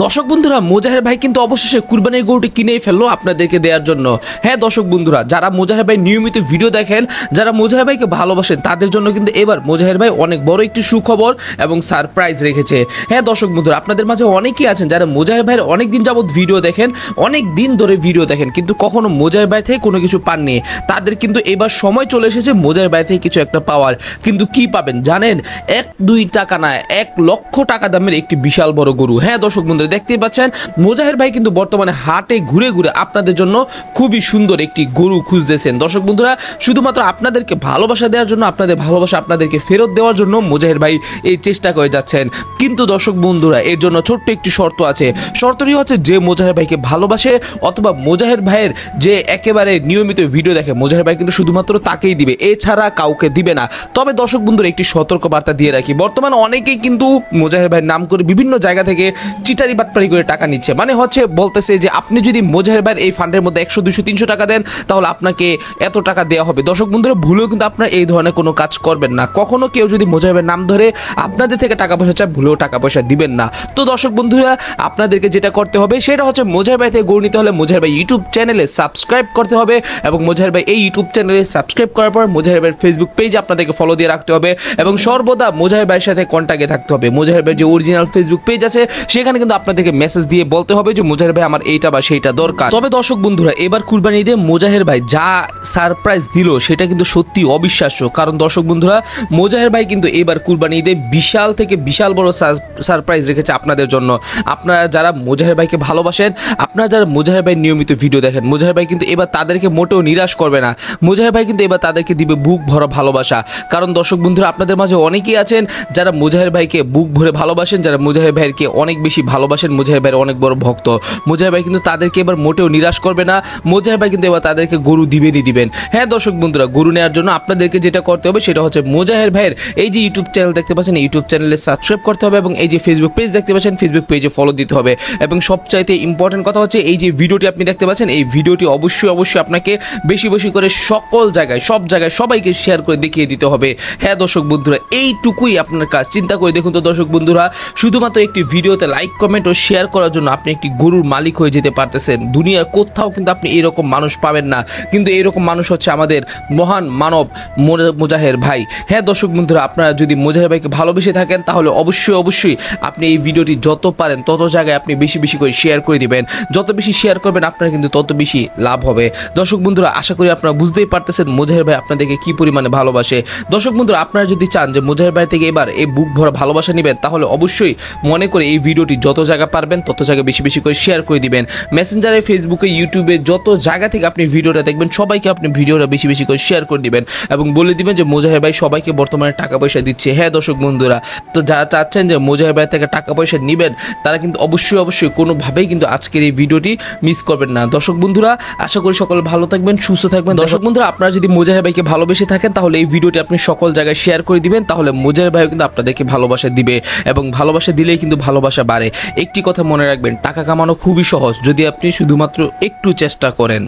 দর্শক বন্ধুরা, মোজাহের ভাই কিন্তু অবশেষে কুরবানির গরুটি কিনেই ফেললো আপনাদেরকে দেওয়ার জন্য। হ্যাঁ দর্শক বন্ধুরা, যারা মোজাহের ভাই নিয়মিত ভিডিও দেখেন, যারা মোজাহের ভাইকে ভালোবাসেন, তাদের জন্য কিন্তু এবার মোজাহের ভাই অনেক বড় একটি সুখবর এবং সারপ্রাইজ রেখেছে। হ্যাঁ দর্শক বন্ধুরা, আপনাদের মাঝে অনেকেই আছেন যারা মোজাহের ভাইয়ের অনেক দিন যাবত ভিডিও দেখেন, অনেক দিন ধরে ভিডিও দেখেন, কিন্তু কখনো মোজাহের ভাই থেকে কোনো কিছু পাননি। তাদের কিন্তু এবার সময় চলে এসেছে মোজাহের ভাই থেকে কিছু একটা পাওয়ার। কিন্তু কি পাবেন জানেন? 1-2 টাকা না, 1 লক্ষ টাকা দামের একটি বিশাল বড় গরু। হ্যাঁ দর্শক বন্ধুরা, দেখতেই পাচ্ছেন মোজাহের ভাই কিন্তু বর্তমানে হাটে ঘুরে ঘুরে আপনাদের জন্য খুবই সুন্দর একটি গরু খুঁজতেছেন। দর্শক বন্ধুরা, শুধুমাত্র আপনাদেরকে ভালোবাসা দেওয়ার জন্য, আপনাদের ভালোবাসা আপনাদেরকে ফেরত দেওয়ার জন্য মোজাহের ভাই এই চেষ্টা করে যাচ্ছেন। কিন্তু দর্শক বন্ধুরা, এর জন্য ছোট্ট একটি শর্ত আছে। শর্তটি হচ্ছে, যে মোজাহের ভাইকে ভালোবাসে অথবা মোজাহের ভাইয়ের যে একেবারে নিয়মিত ভিডিও দেখে, মোজাহের ভাই কিন্তু শুধুমাত্র তাকেই দিবে, এছাড়া কাউকে দিবে না। তবে দর্শক বন্ধুরা, একটি সতর্ক বার্তা দিয়ে রাখি, বর্তমানে অনেকেই কিন্তু মোজাহের ভাইয়ের নাম করে বিভিন্ন জায়গা থেকে চিটারি বাটপারি করে টাকা নিচ্ছে। মানে হচ্ছে বলতেছে যে আপনি যদি মোজাহের ভাইয়ের এই ফান্ডের মধ্যে 100, 200, 300 টাকা দেন, তাহলে আপনাকে এত টাকা দেওয়া হবে। দর্শক বন্ধুরা, ভুলেও কিন্তু আপনারা এই ধরনের কোনো কাজ করবেন না। কখনো কেউ যদি মোজাহের ভাইয়ের নাম ধরে আপনাদের থেকে টাকা পয়সা চায়, ভুলেও টাকা পয়সা দিবেন না। তো দর্শক বন্ধুরা, আপনাদেরকে যেটা করতে হবে সেটা হচ্ছে, মোজাহের ভাই থেকে গরু নিতে হলে মোজাহের ভাই ইউটিউব চ্যানেলে সাবস্ক্রাইব করতে হবে, এবং মোজাহের ভাই এই ইউটিউব চ্যানেলে সাবস্ক্রাইব করার পর মোজাহের ভাইয়ের ফেসবুক পেজে আপনাদেরকে ফলো দিয়ে রাখতে হবে, এবং সর্বদা মোজাহের ভাইয়ের সাথে কন্ট্যাক্টে থাকতে হবে। মোজাহের ভাইয়ের যে অরিজিনাল ফেসবুক পেজ আছে, সেখানে কিন্তু আপনাদেরকে মেসেজ দিয়ে বলতে হবে যে মোজাহের ভাই আমার এইটা বা সেইটা দরকার। তবে দর্শক বন্ধুরা, এবার কুরবানি ঈদে মোজাহের ভাই যা সারপ্রাইজ দিল সেটা কিন্তু সত্যি অবিশ্বাস্য। কারণ দর্শক বন্ধুরা, মোজাহের ভাই কিন্তু এবার কুরবানি ঈদে বিশাল থেকে বিশাল বড় সারপ্রাইজ রেখেছে আপনাদের জন্য। আপনারা যারা মোজাহের ভাইকে ভালোবাসেন, আপনারা যারা মোজাহের ভাই নিয়মিত ভিডিও দেখেন, মোজাহের ভাই কিন্তু এবার তাদেরকে মোটেও নিরাশ করবে না। মোজাহের ভাই কিন্তু এবার তাদেরকে দিবে বুক ভরা ভালোবাসা। কারণ দর্শক বন্ধুরা, আপনাদের মাঝে অনেকেই আছেন যারা মোজাহের ভাইকে বুক ভরে ভালোবাসেন, যারা মোজাহের ভাইকে অনেক বেশি ভালোবাসেন, মোজাহের ভাইয়ের অনেক বড় ভক্ত। মোজাহের ভাই কিন্তু তাদেরকে এবার মোটেও নিরাশ করবে না। মোজাহের ভাই কিন্তু এবার তাদেরকে গরু দিবেনই দিবেন। হ্যাঁ দর্শক বন্ধুরা, গরু নেওয়ার জন্য আপনাদেরকে যেটা করতে হবে সেটা হচ্ছে, মোজাহের ভাইয়ের এই যে ইউটিউব চ্যানেল দেখতে পাচ্ছেন, ইউটিউব চ্যানেলে সাবস্ক্রাইব করতে হবে, এবং এই যে ফেসবুক পেজ দেখতে পাচ্ছেন, ফেসবুক পেজে ফলো দিতে হবে। এবং সবচাইতে ইম্পর্টেন্ট কথা হচ্ছে, এই যে ভিডিওটি আপনি দেখতে পাচ্ছেন, এই ভিডিওটি অবশ্যই আপনাকে বেশি বেশি করে সকল জায়গায়, সব জায়গায় সবাইকে শেয়ার করে দেখিয়ে দিতে হবে। হ্যাঁ দর্শক বন্ধুরা, এইটুকুই আপনার কাজ। চিন্তা করে দেখুন তো দর্শক বন্ধুরা, শুধুমাত্র একটি ভিডিওতে লাইক, কমেন্ট ও শেয়ার করার জন্য আপনি একটি গরুর মালিক হয়ে যেতে পারতেছেন। দুনিয়ার কোথাও কিন্তু আপনি এরকম মানুষ পাবেন না, কিন্তু এরকম মানুষ হচ্ছে আমাদের মহান মানব মোজাহের ভাই। হ্যাঁ দর্শক বন্ধুরা, আপনারা যদি মোজাহের ভাইকে ভালোবেসে থাকেন, তাহলে অবশ্যই আপনি এই ভিডিওটি যত পারেন তত জায়গায় আপনি বেশি বেশি করে শেয়ার করে দিবেন। যত বেশি শেয়ার করবেন, আপনারা কিন্তু তত বেশি লাভ হবে। দর্শক বন্ধুরা, আশা করি আপনারা বুঝতেই পারতেছেন মোজাহের ভাই আপনাদেরকে কি পরিমাণে ভালোবাসে। দর্শক বন্ধুরা, আপনারা যদি চান যে মোজাহের ভাই থেকে এবার এই বুক ভরা ভালোবাসা নেবেন, তাহলে অবশ্যই মনে করে এই ভিডিওটি যত জায়গা পারবেন তত জায়গায় বেশি বেশি করে শেয়ার করে দিবেন। মেসেঞ্জারে, ফেসবুকে, ইউটিউবে যত জায়গা থেকে আপনি ভিডিওটা দেখবেন, সবাইকে আপনি ভিডিওটা বেশি বেশি করে শেয়ার করে দিবেন, এবং বলে দিবেন যে মোজাহের ভাই সবাইকে বর্তমানে টাকা পয়সা দিচ্ছে। হ্যাঁ দর্শক বন্ধুরা, তো যারা চাচ্ছেন যে মোজাহের ভাই থেকে টাকা পয়সা নেবেন, তারা কিন্তু অবশ্যই কোনোভাবেই কিন্তু আজকের এই ভিডিওটি মিস করবেন না। দর্শক বন্ধুরা, আশা করি সকলে ভালো থাকবেন, সুস্থ থাকবেন। দর্শক বন্ধুরা, আপনারা যদি মোজাহের ভাইকে ভালোবেসে থাকেন, তাহলে এই ভিডিওটি আপনি সকল জায়গায় শেয়ার করে দিবেন, তাহলে মোজাহের ভাইও কিন্তু আপনাদেরকে ভালোবাসা দিবে, এবং ভালোবাসা দিলেই কিন্তু ভালোবাসা বাড়ে। একটি কথা মনে রাখবেন, টাকা কামানো খুবই সহজ যদি আপনি শুধুমাত্র একটু চেষ্টা করেন।